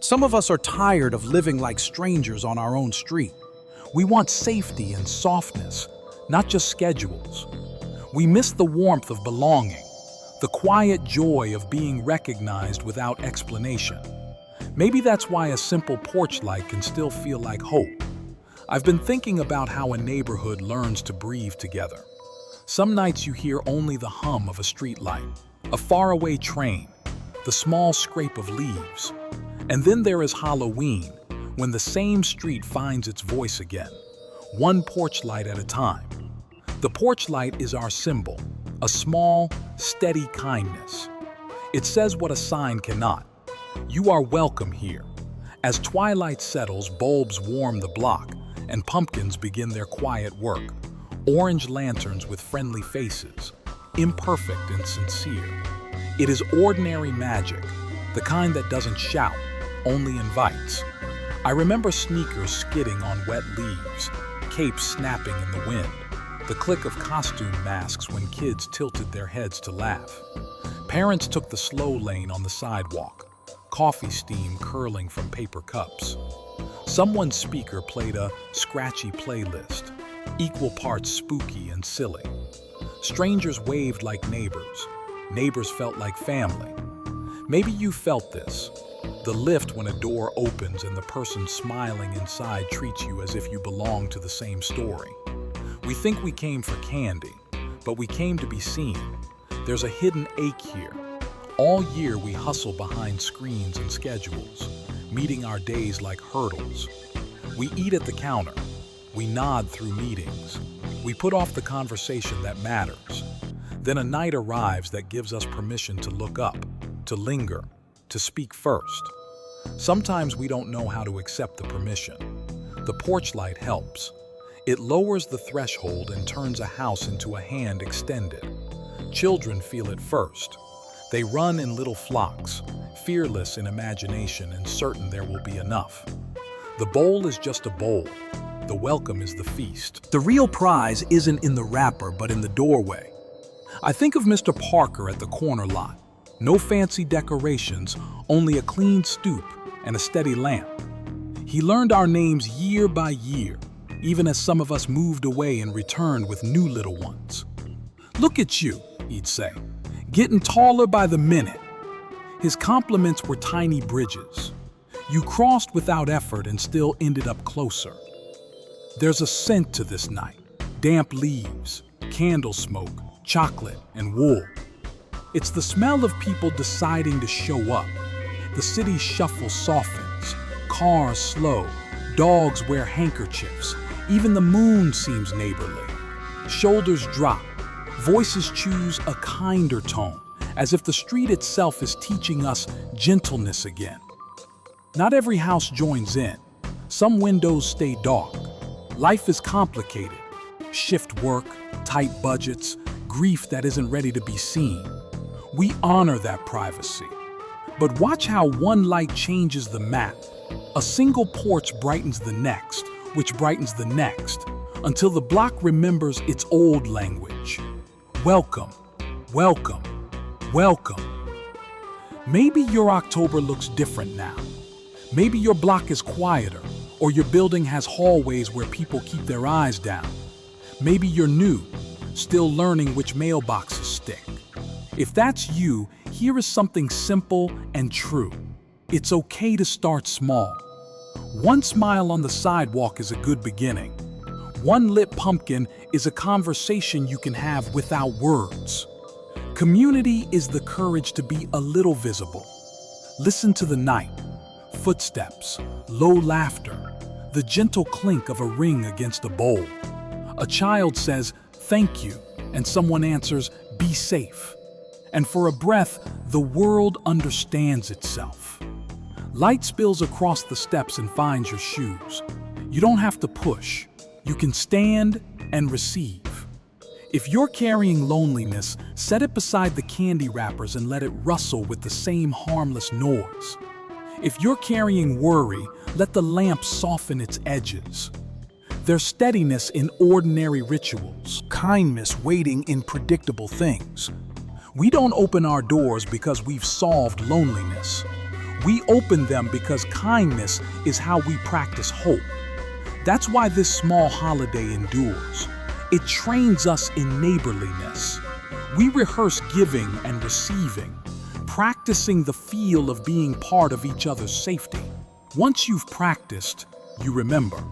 Some of us are tired of living like strangers on our own street. We want safety and softness, not just schedules. We miss the warmth of belonging, the quiet joy of being recognized without explanation. Maybe that's why a simple porch light can still feel like hope. I've been thinking about how a neighborhood learns to breathe together. Some nights you hear only the hum of a street light, a faraway train, the small scrape of leaves. And then there is Halloween, when the same street finds its voice again, one porch light at a time. The porch light is our symbol, a small, steady kindness. It says what a sign cannot. You are welcome here. As twilight settles, bulbs warm the block, and pumpkins begin their quiet work. Orange lanterns with friendly faces, imperfect and sincere. It is ordinary magic, the kind that doesn't shout, only invites. I remember sneakers skidding on wet leaves, capes snapping in the wind, the click of costume masks when kids tilted their heads to laugh. Parents took the slow lane on the sidewalk, coffee steam curling from paper cups. Someone's speaker played a scratchy playlist, equal parts spooky and silly. Strangers waved like neighbors. Neighbors felt like family. Maybe you felt this. The lift when a door opens and the person smiling inside treats you as if you belong to the same story. We think we came for candy, but we came to be seen. There's a hidden ache here. All year we hustle behind screens and schedules, meeting our days like hurdles. We eat at the counter. We nod through meetings. We put off the conversation that matters. Then a night arrives that gives us permission to look up, to linger, to speak first. Sometimes we don't know how to accept the permission. The porch light helps. It lowers the threshold and turns a house into a hand extended. Children feel it first. They run in little flocks, fearless in imagination and certain there will be enough. The bowl is just a bowl. The welcome is the feast. The real prize isn't in the wrapper, but in the doorway. I think of Mr. Parker at the corner lot. No fancy decorations, only a clean stoop and a steady lamp. He learned our names year by year, even as some of us moved away and returned with new little ones. "Look at you," he'd say, "getting taller by the minute." His compliments were tiny bridges. You crossed without effort and still ended up closer. There's a scent to this night: damp leaves, candle smoke, chocolate, and wool. It's the smell of people deciding to show up. The city's shuffle softens, cars slow, dogs wear handkerchiefs, even the moon seems neighborly. Shoulders drop, voices choose a kinder tone, as if the street itself is teaching us gentleness again. Not every house joins in. Some windows stay dark. Life is complicated. Shift work, tight budgets, grief that isn't ready to be seen. We honor that privacy. But watch how one light changes the map. A single porch brightens the next, which brightens the next, until the block remembers its old language. Welcome, welcome, welcome. Maybe your October looks different now. Maybe your block is quieter, or your building has hallways where people keep their eyes down. Maybe you're new, still learning which mailboxes stick. If that's you, here is something simple and true. It's okay to start small. One smile on the sidewalk is a good beginning. One lit pumpkin is a conversation you can have without words. Community is the courage to be a little visible. Listen to the night. Footsteps, low laughter, the gentle clink of a ring against a bowl. A child says, "Thank you," and someone answers, "Be safe." And for a breath, the world understands itself. Light spills across the steps and finds your shoes. You don't have to push. You can stand and receive. If you're carrying loneliness, set it beside the candy wrappers and let it rustle with the same harmless noise. If you're carrying worry, let the lamp soften its edges. There's steadiness in ordinary rituals, kindness waiting in predictable things. We don't open our doors because we've solved loneliness. We open them because kindness is how we practice hope. That's why this small holiday endures. It trains us in neighborliness. We rehearse giving and receiving, practicing the feel of being part of each other's safety. Once you've practiced, you remember.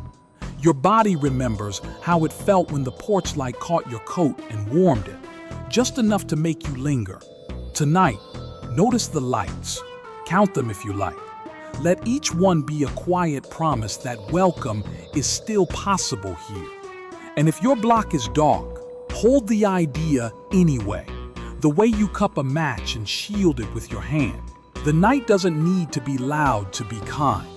Your body remembers how it felt when the porch light caught your coat and warmed it, just enough to make you linger. Tonight, notice the lights. Count them if you like. Let each one be a quiet promise that welcome is still possible here. And if your block is dark, hold the idea anyway. The way you cup a match and shield it with your hand. The night doesn't need to be loud to be kind.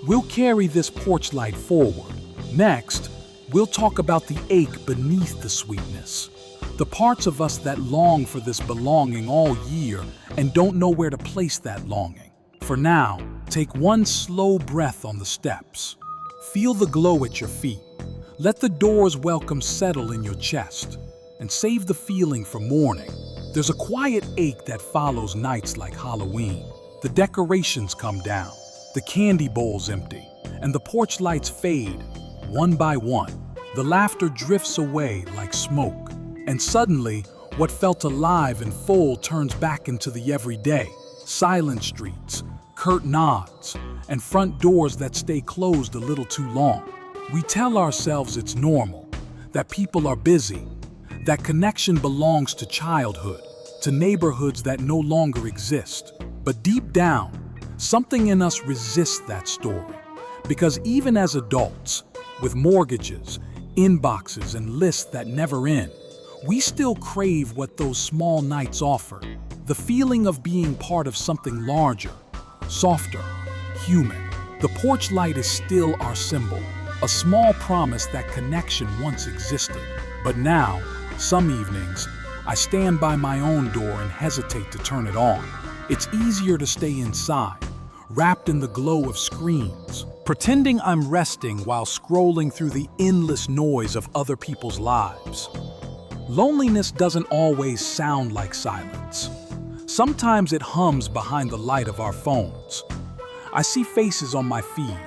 We'll carry this porch light forward. Next, we'll talk about the ache beneath the sweetness. The parts of us that long for this belonging all year and don't know where to place that longing. For now, take one slow breath on the steps. Feel the glow at your feet. Let the door's welcome settle in your chest. And save the feeling for morning. There's a quiet ache that follows nights like Halloween. The decorations come down, the candy bowls empty, and the porch lights fade, one by one. The laughter drifts away like smoke. And suddenly, what felt alive and full turns back into the everyday. Silent streets, curt nods, and front doors that stay closed a little too long. We tell ourselves it's normal, that people are busy, that connection belongs to childhood, to neighborhoods that no longer exist. But deep down, something in us resists that story. Because even as adults, with mortgages, inboxes, and lists that never end, we still crave what those small nights offer. The feeling of being part of something larger, softer, human. The porch light is still our symbol, a small promise that connection once existed. But now, some evenings, I stand by my own door and hesitate to turn it on. It's easier to stay inside, wrapped in the glow of screens, pretending I'm resting while scrolling through the endless noise of other people's lives. Loneliness doesn't always sound like silence. Sometimes it hums behind the light of our phones. I see faces on my feed,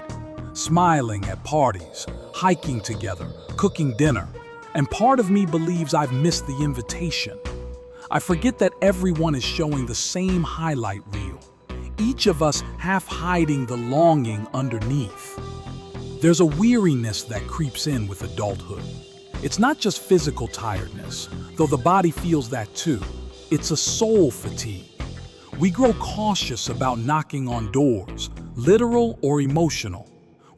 smiling at parties, hiking together, cooking dinner, and part of me believes I've missed the invitation. I forget that everyone is showing the same highlight reel, each of us half hiding the longing underneath. There's a weariness that creeps in with adulthood. It's not just physical tiredness, though the body feels that too. It's a soul fatigue. We grow cautious about knocking on doors, literal or emotional.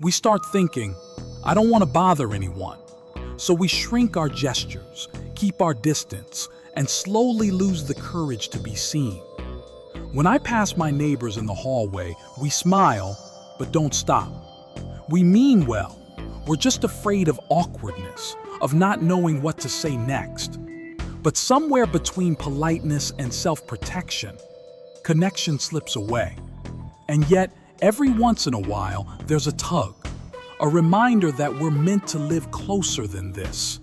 We start thinking, I don't want to bother anyone. So we shrink our gestures, keep our distance, and slowly lose the courage to be seen. When I pass my neighbors in the hallway, we smile, but don't stop. We mean well. We're just afraid of awkwardness, of not knowing what to say next. But somewhere between politeness and self-protection, connection slips away. And yet, every once in a while, there's a tug, a reminder that we're meant to live closer than this.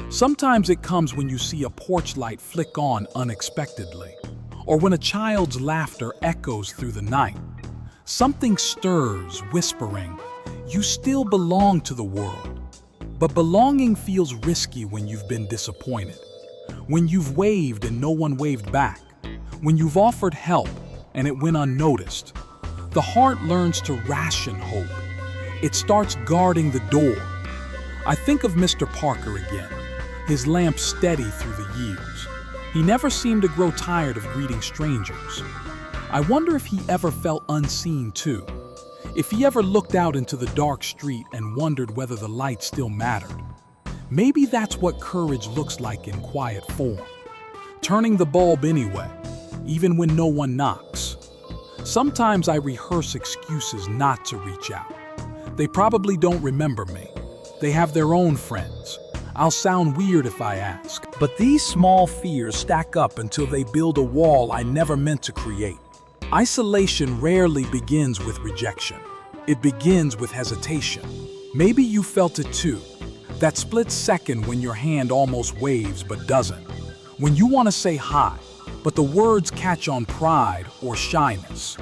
Sometimes it comes when you see a porch light flick on unexpectedly, or when a child's laughter echoes through the night. Something stirs, whispering, you still belong to the world. But belonging feels risky when you've been disappointed, when you've waved and no one waved back, when you've offered help and it went unnoticed. The heart learns to ration hope. It starts guarding the door. I think of Mr. Parker again, his lamp steady through the years. He never seemed to grow tired of greeting strangers. I wonder if he ever felt unseen too. If he ever looked out into the dark street and wondered whether the light still mattered. Maybe that's what courage looks like in quiet form. Turning the bulb anyway, even when no one knocks. Sometimes I rehearse excuses not to reach out. They probably don't remember me. They have their own friends. I'll sound weird if I ask. But these small fears stack up until they build a wall I never meant to create. Isolation rarely begins with rejection. It begins with hesitation. Maybe you felt it too. That split second when your hand almost waves but doesn't. When you want to say hi, but the words catch on pride or shyness.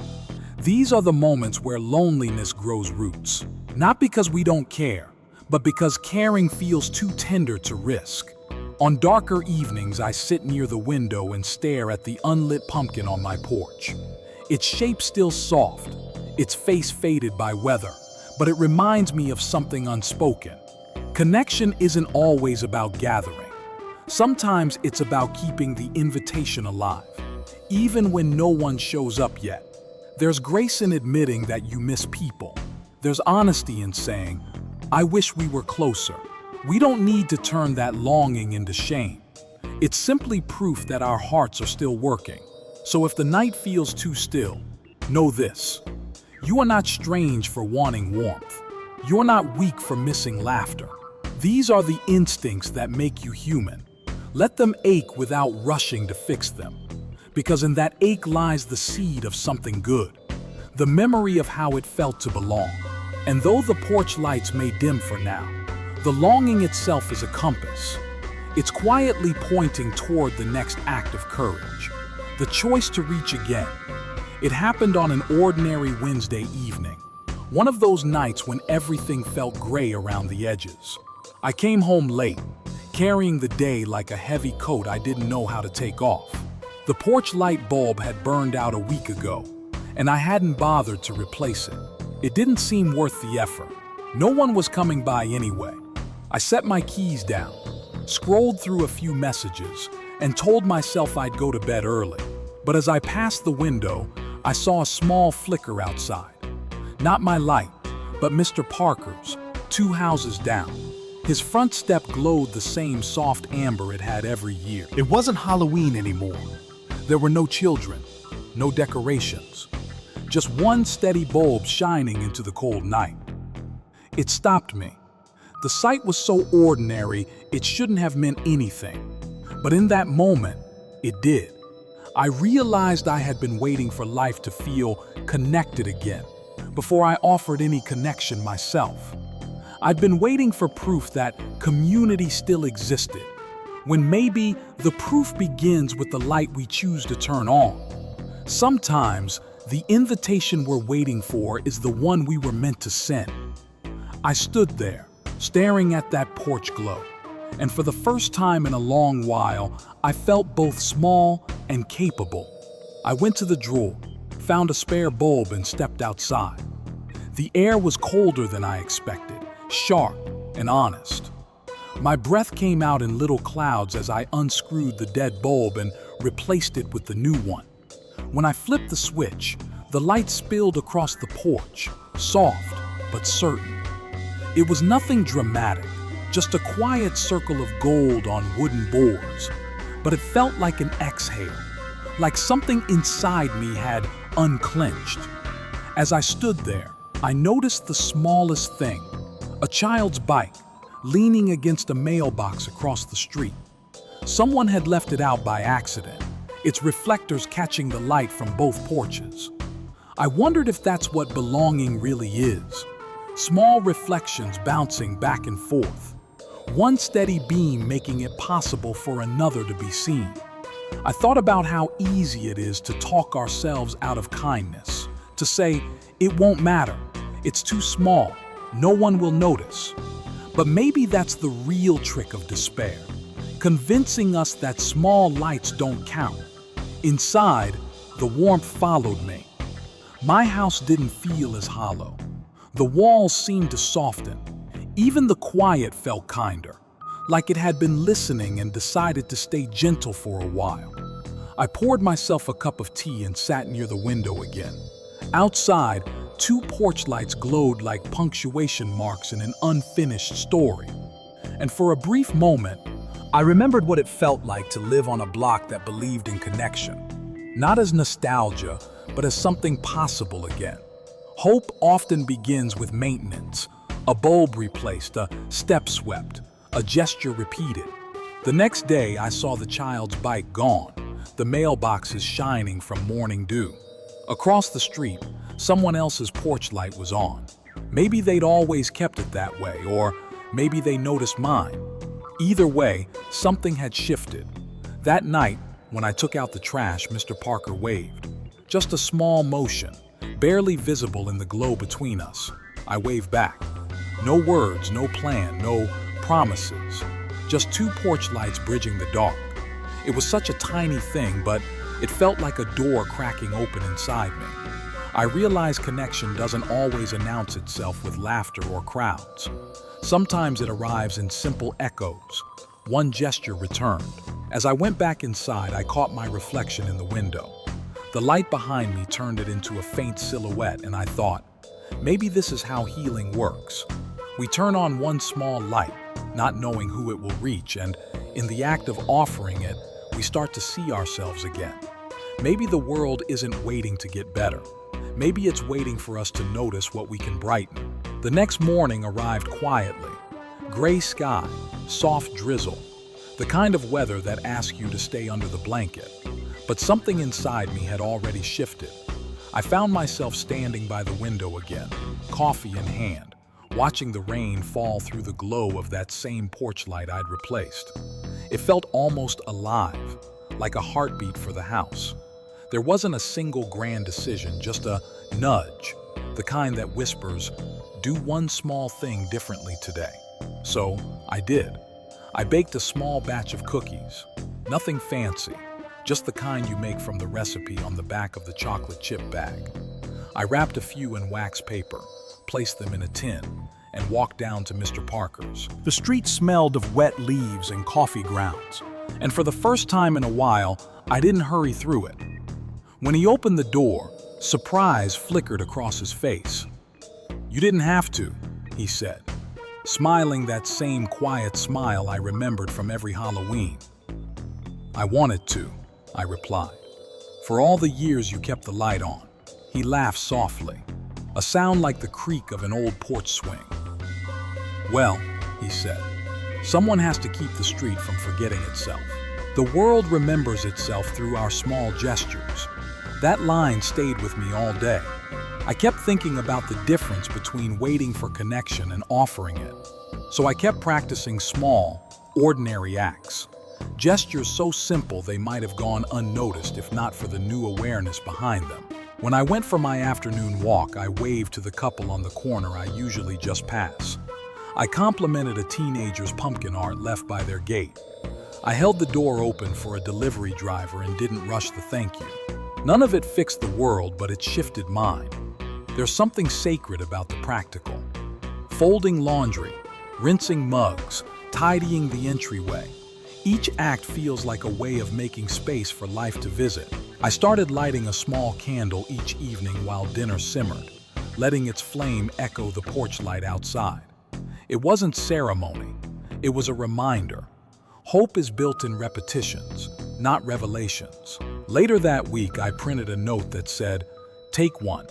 These are the moments where loneliness grows roots. Not because we don't care, but because caring feels too tender to risk. On darker evenings, I sit near the window and stare at the unlit pumpkin on my porch. Its shape still soft, its face faded by weather, but it reminds me of something unspoken. Connection isn't always about gathering. Sometimes it's about keeping the invitation alive, even when no one shows up yet. There's grace in admitting that you miss people. There's honesty in saying, I wish we were closer. We don't need to turn that longing into shame. It's simply proof that our hearts are still working. So if the night feels too still, know this. You are not strange for wanting warmth. You're not weak for missing laughter. These are the instincts that make you human. Let them ache without rushing to fix them. Because in that ache lies the seed of something good. The memory of how it felt to belong. And though the porch lights may dim for now, the longing itself is a compass. It's quietly pointing toward the next act of courage. The choice to reach again. It happened on an ordinary Wednesday evening. One of those nights when everything felt gray around the edges. I came home late, carrying the day like a heavy coat I didn't know how to take off. The porch light bulb had burned out a week ago, and I hadn't bothered to replace it. It didn't seem worth the effort. No one was coming by anyway. I set my keys down, scrolled through a few messages, and told myself I'd go to bed early. But as I passed the window, I saw a small flicker outside. Not my light, but Mr. Parker's, 2 houses down. His front step glowed the same soft amber it had every year. It wasn't Halloween anymore. There were no children, no decorations. Just one steady bulb shining into the cold night. It stopped me. The sight was so ordinary, it shouldn't have meant anything. But in that moment, it did. I realized I had been waiting for life to feel connected again, before I offered any connection myself. I'd been waiting for proof that community still existed, when maybe the proof begins with the light we choose to turn on. Sometimes, the invitation we're waiting for is the one we were meant to send. I stood there, staring at that porch glow, and for the first time in a long while, I felt both small and capable. I went to the drawer, found a spare bulb, and stepped outside. The air was colder than I expected, sharp and honest. My breath came out in little clouds as I unscrewed the dead bulb and replaced it with the new one. When I flipped the switch, the light spilled across the porch, soft but certain. It was nothing dramatic, just a quiet circle of gold on wooden boards, but it felt like an exhale, like something inside me had unclenched. As I stood there, I noticed the smallest thing, a child's bike, leaning against a mailbox across the street. Someone had left it out by accident, its reflectors catching the light from both porches. I wondered if that's what belonging really is. Small reflections bouncing back and forth. One steady beam making it possible for another to be seen. I thought about how easy it is to talk ourselves out of kindness, to say, it won't matter, it's too small, no one will notice. But maybe that's the real trick of despair, convincing us that small lights don't count. Inside, the warmth followed me. My house didn't feel as hollow. The walls seemed to soften. Even the quiet felt kinder, like it had been listening and decided to stay gentle for a while. I poured myself a cup of tea and sat near the window again. Outside, 2 porch lights glowed like punctuation marks in an unfinished story. And for a brief moment, I remembered what it felt like to live on a block that believed in connection. Not as nostalgia, but as something possible again. Hope often begins with maintenance. A bulb replaced, a step swept, a gesture repeated. The next day, I saw the child's bike gone, the mailboxes shining from morning dew. Across the street, someone else's porch light was on. Maybe they'd always kept it that way, or maybe they noticed mine. Either way, something had shifted. That night, when I took out the trash, Mr. Parker waved. Just a small motion, barely visible in the glow between us. I wave back. No words, no plan, no promises. Just two porch lights bridging the dark. It was such a tiny thing, but it felt like a door cracking open inside me. I realize connection doesn't always announce itself with laughter or crowds. Sometimes it arrives in simple echoes. One gesture returned. As I went back inside, I caught my reflection in the window. The light behind me turned it into a faint silhouette, and I thought, maybe this is how healing works. We turn on one small light, not knowing who it will reach, and in the act of offering it, we start to see ourselves again. Maybe the world isn't waiting to get better. Maybe it's waiting for us to notice what we can brighten. The next morning arrived quietly. Gray sky, soft drizzle, the kind of weather that asks you to stay under the blanket. But something inside me had already shifted. I found myself standing by the window again, coffee in hand, watching the rain fall through the glow of that same porch light I'd replaced. It felt almost alive, like a heartbeat for the house. There wasn't a single grand decision, just a nudge, the kind that whispers, do one small thing differently today. So I did. I baked a small batch of cookies. Nothing fancy, just the kind you make from the recipe on the back of the chocolate chip bag. I wrapped a few in wax paper, placed them in a tin, and walked down to Mr. Parker's. The street smelled of wet leaves and coffee grounds, and for the first time in a while, I didn't hurry through it. When he opened the door, surprise flickered across his face. "You didn't have to," he said, smiling that same quiet smile I remembered from every Halloween. "I wanted to," I replied. "For all the years you kept the light on." He laughed softly, a sound like the creak of an old porch swing. "Well," he said, "someone has to keep the street from forgetting itself. The world remembers itself through our small gestures." That line stayed with me all day. I kept thinking about the difference between waiting for connection and offering it. So I kept practicing small, ordinary acts. Gestures so simple they might have gone unnoticed if not for the new awareness behind them. When I went for my afternoon walk, I waved to the couple on the corner I usually just pass. I complimented a teenager's pumpkin art left by their gate. I held the door open for a delivery driver and didn't rush the thank you. None of it fixed the world, but it shifted mine. There's something sacred about the practical. Folding laundry, rinsing mugs, tidying the entryway. Each act feels like a way of making space for life to visit. I started lighting a small candle each evening while dinner simmered, letting its flame echo the porch light outside. It wasn't ceremony, it was a reminder. Hope is built in repetitions, not revelations. Later that week, I printed a note that said, "Take one,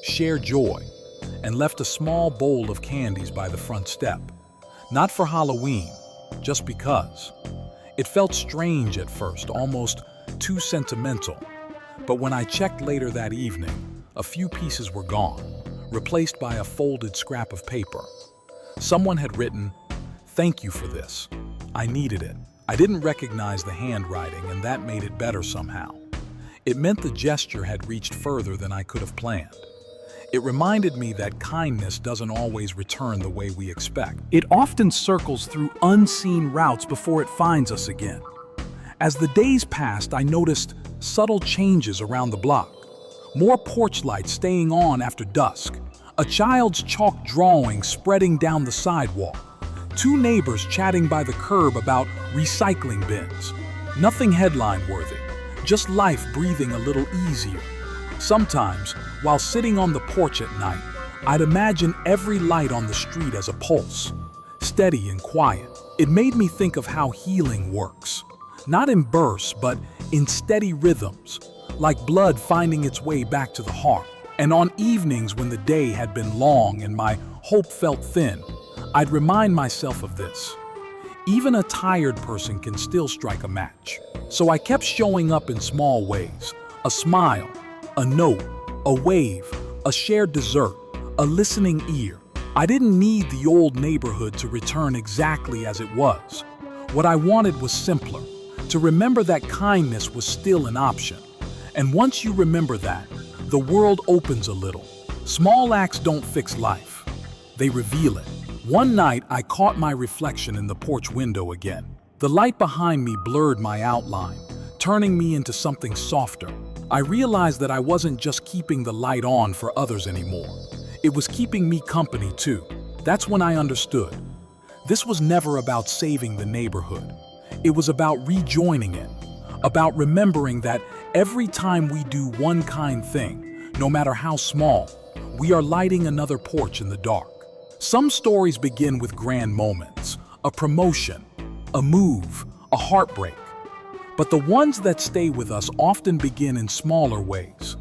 share joy," and left a small bowl of candies by the front step. Not for Halloween, just because. It felt strange at first, almost too sentimental. But when I checked later that evening, a few pieces were gone, replaced by a folded scrap of paper. Someone had written, "Thank you for this. I needed it." I didn't recognize the handwriting, and that made it better somehow. It meant the gesture had reached further than I could have planned. It reminded me that kindness doesn't always return the way we expect. It often circles through unseen routes before it finds us again. As the days passed, I noticed subtle changes around the block. More porch lights staying on after dusk. A child's chalk drawing spreading down the sidewalk. Two neighbors chatting by the curb about recycling bins. Nothing headline-worthy, just life breathing a little easier. Sometimes, while sitting on the porch at night, I'd imagine every light on the street as a pulse, steady and quiet. It made me think of how healing works. Not in bursts, but in steady rhythms, like blood finding its way back to the heart. And on evenings when the day had been long and my hope felt thin, I'd remind myself of this. Even a tired person can still strike a match. So I kept showing up in small ways. A smile, a note, a wave, a shared dessert, a listening ear. I didn't need the old neighborhood to return exactly as it was. What I wanted was simpler, to remember that kindness was still an option. And once you remember that, the world opens a little. Small acts don't fix life. They reveal it. One night, I caught my reflection in the porch window again. The light behind me blurred my outline, turning me into something softer. I realized that I wasn't just keeping the light on for others anymore. It was keeping me company too. That's when I understood. This was never about saving the neighborhood. It was about rejoining it, about remembering that every time we do one kind thing, no matter how small, we are lighting another porch in the dark. Some stories begin with grand moments, a promotion, a move, a heartbreak. But the ones that stay with us often begin in smaller ways.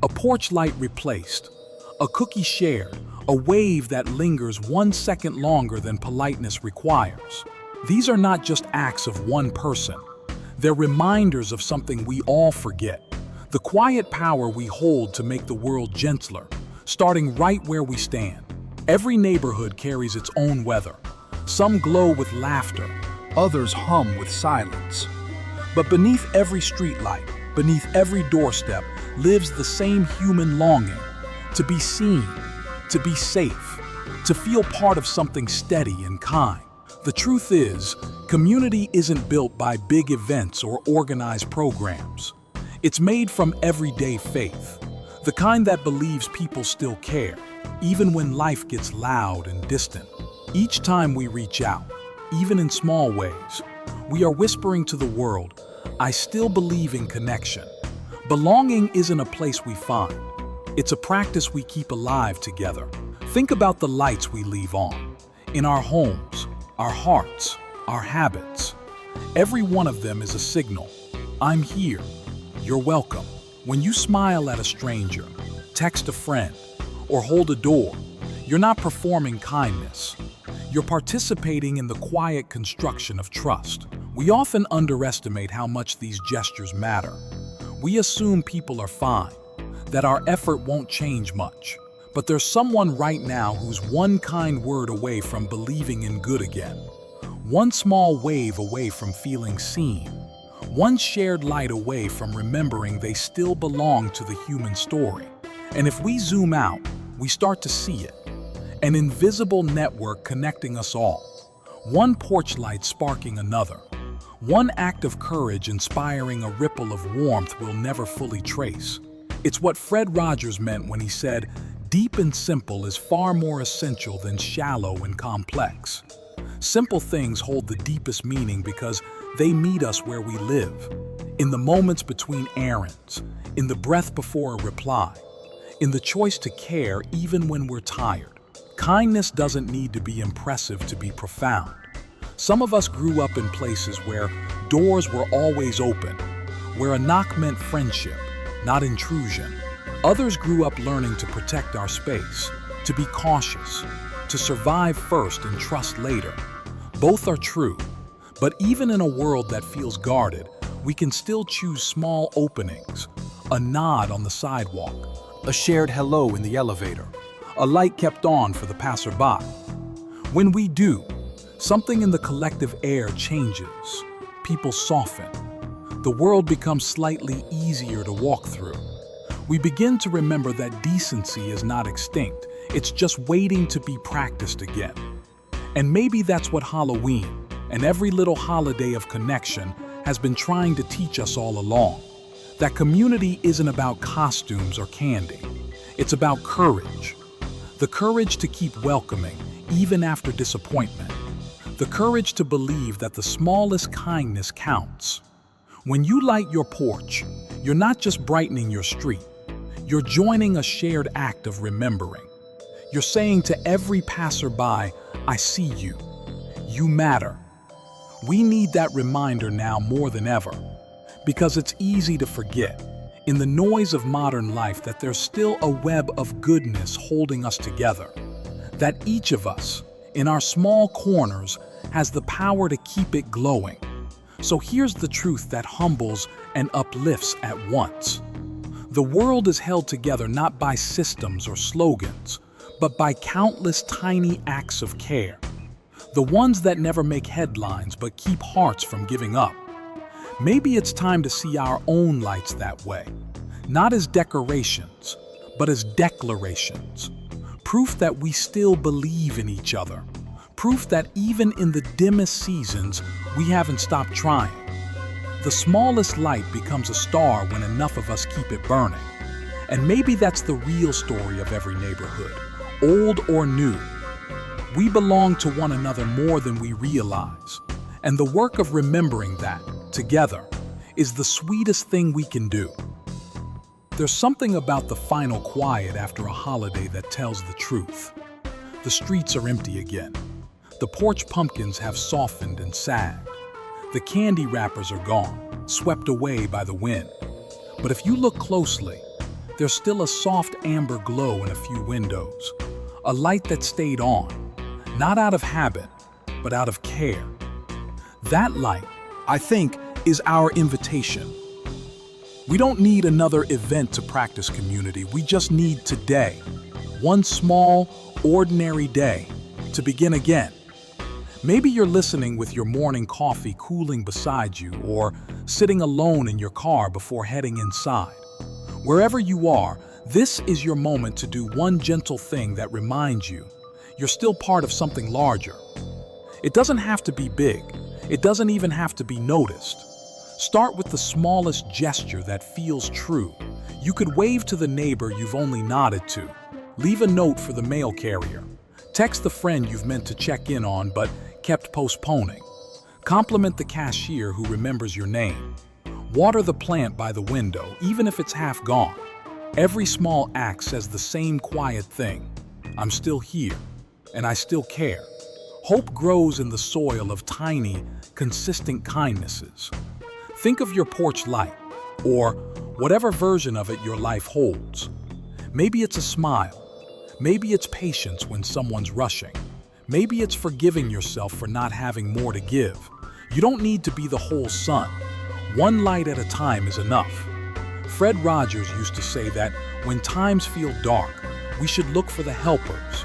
A porch light replaced, a cookie shared, a wave that lingers 1 second longer than politeness requires. These are not just acts of one person. They're reminders of something we all forget, the quiet power we hold to make the world gentler, starting right where we stand. Every neighborhood carries its own weather. Some glow with laughter, others hum with silence. But beneath every streetlight, beneath every doorstep, lives the same human longing to be seen, to be safe, to feel part of something steady and kind. The truth is, community isn't built by big events or organized programs. It's made from everyday faith, the kind that believes people still care, even when life gets loud and distant. Each time we reach out, even in small ways, we are whispering to the world, I still believe in connection. Belonging isn't a place we find. It's a practice we keep alive together. Think about the lights we leave on. In our homes, our hearts, our habits. Every one of them is a signal. I'm here. You're welcome. When you smile at a stranger, text a friend, or hold a door, you're not performing kindness. You're participating in the quiet construction of trust. We often underestimate how much these gestures matter. We assume people are fine, that our effort won't change much. But there's someone right now who's one kind word away from believing in good again. One small wave away from feeling seen. One shared light away from remembering they still belong to the human story. And if we zoom out, we start to see it. An invisible network connecting us all. One porch light sparking another. One act of courage inspiring a ripple of warmth we'll never fully trace. It's what Fred Rogers meant when he said, deep and simple is far more essential than shallow and complex. Simple things hold the deepest meaning because they meet us where we live. In the moments between errands, in the breath before a reply, in the choice to care even when we're tired. Kindness doesn't need to be impressive to be profound. Some of us grew up in places where doors were always open, where a knock meant friendship, not intrusion. Others grew up learning to protect our space, to be cautious, to survive first and trust later. Both are true, but even in a world that feels guarded, we can still choose small openings, a nod on the sidewalk, a shared hello in the elevator, a light kept on for the passerby. When we do, something in the collective air changes. People soften. The world becomes slightly easier to walk through. We begin to remember that decency is not extinct. It's just waiting to be practiced again. And maybe that's what Halloween, and every little holiday of connection, has been trying to teach us all along. That community isn't about costumes or candy. It's about courage. The courage to keep welcoming, even after disappointment. The courage to believe that the smallest kindness counts. When you light your porch, you're not just brightening your street. You're joining a shared act of remembering. You're saying to every passerby, I see you. You matter. We need that reminder now more than ever, because it's easy to forget, in the noise of modern life, that there's still a web of goodness holding us together, that each of us, in our small corners, has the power to keep it glowing. So here's the truth that humbles and uplifts at once. The world is held together not by systems or slogans, but by countless tiny acts of care. The ones that never make headlines but keep hearts from giving up. Maybe it's time to see our own lights that way. not as decorations, but as declarations. Proof that we still believe in each other. Proof that even in the dimmest seasons, we haven't stopped trying. The smallest light becomes a star when enough of us keep it burning. And maybe that's the real story of every neighborhood, old or new. We belong to one another more than we realize. And the work of remembering that, together, is the sweetest thing we can do. There's something about the final quiet after a holiday that tells the truth. The streets are empty again. The porch pumpkins have softened and sagged. The candy wrappers are gone, swept away by the wind. But if you look closely, there's still a soft amber glow in a few windows. A light that stayed on, not out of habit, but out of care. That light, I think, is our invitation. We don't need another event to practice community. We just need today, one small, ordinary day, to begin again. Maybe you're listening with your morning coffee cooling beside you, or sitting alone in your car before heading inside. Wherever you are, this is your moment to do one gentle thing that reminds you you're still part of something larger. It doesn't have to be big. It doesn't even have to be noticed. Start with the smallest gesture that feels true. You could wave to the neighbor you've only nodded to. Leave a note for the mail carrier. Text the friend you've meant to check in on but kept postponing. Compliment the cashier who remembers your name. Water the plant by the window, even if it's half gone. Every small act says the same quiet thing. I'm still here, and I still care. Hope grows in the soil of tiny, consistent kindnesses. Think of your porch light, or whatever version of it your life holds. Maybe it's a smile. Maybe it's patience when someone's rushing. Maybe it's forgiving yourself for not having more to give. You don't need to be the whole sun. One light at a time is enough. Fred Rogers used to say that when times feel dark, we should look for the helpers.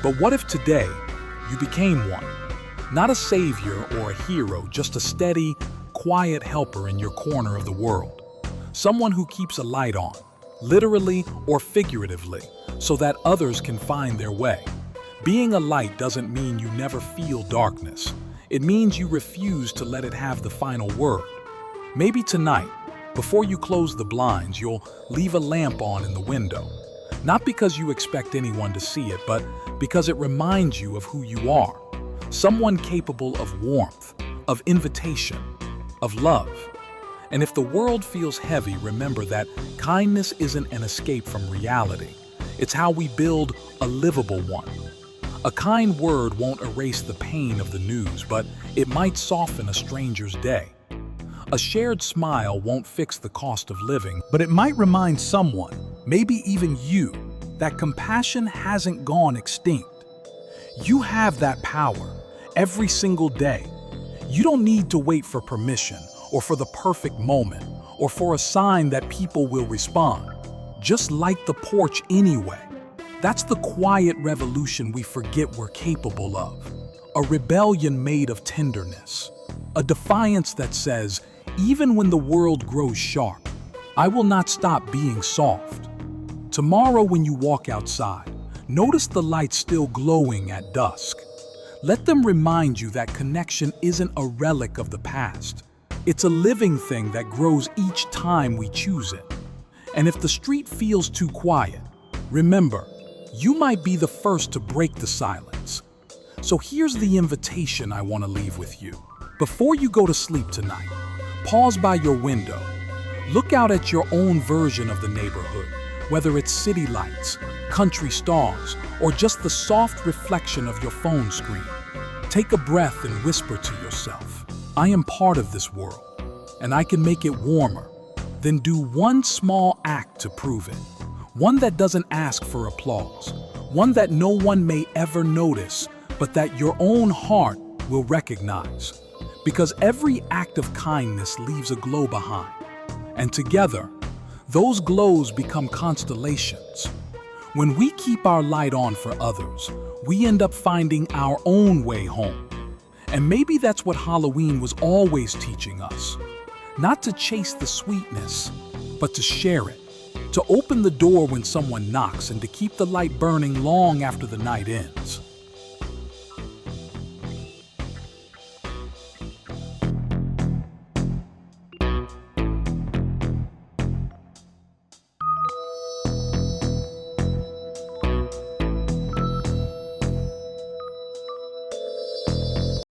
But what if today you became one? Not a savior or a hero, just a steady, quiet helper in your corner of the world. Someone who keeps a light on, literally or figuratively, so that others can find their way. Being a light doesn't mean you never feel darkness. It means you refuse to let it have the final word. Maybe tonight, before you close the blinds, you'll leave a lamp on in the window. Not because you expect anyone to see it, but because it reminds you of who you are. Someone capable of warmth, of invitation, of love. And if the world feels heavy, remember that kindness isn't an escape from reality. It's how we build a livable one. A kind word won't erase the pain of the news, but it might soften a stranger's day. A shared smile won't fix the cost of living, but it might remind someone, maybe even you, that compassion hasn't gone extinct. You have that power every single day. You don't need to wait for permission or for the perfect moment or for a sign that people will respond. Just light the porch anyway. That's the quiet revolution we forget we're capable of. A rebellion made of tenderness. A defiance that says, even when the world grows sharp, I will not stop being soft. Tomorrow when you walk outside, notice the lights still glowing at dusk. Let them remind you that connection isn't a relic of the past. It's a living thing that grows each time we choose it. And if the street feels too quiet, remember, you might be the first to break the silence. So here's the invitation I want to leave with you. Before you go to sleep tonight, pause by your window. Look out at your own version of the neighborhood, whether it's city lights, country stars, or just the soft reflection of your phone screen. Take a breath and whisper to yourself, I am part of this world, and I can make it warmer. Then do one small act to prove it. One that doesn't ask for applause. One that no one may ever notice, but that your own heart will recognize. Because every act of kindness leaves a glow behind. And together, those glows become constellations. When we keep our light on for others, we end up finding our own way home. And maybe that's what Halloween was always teaching us. Not to chase the sweetness, but to share it. to open the door when someone knocks and to keep the light burning long after the night ends.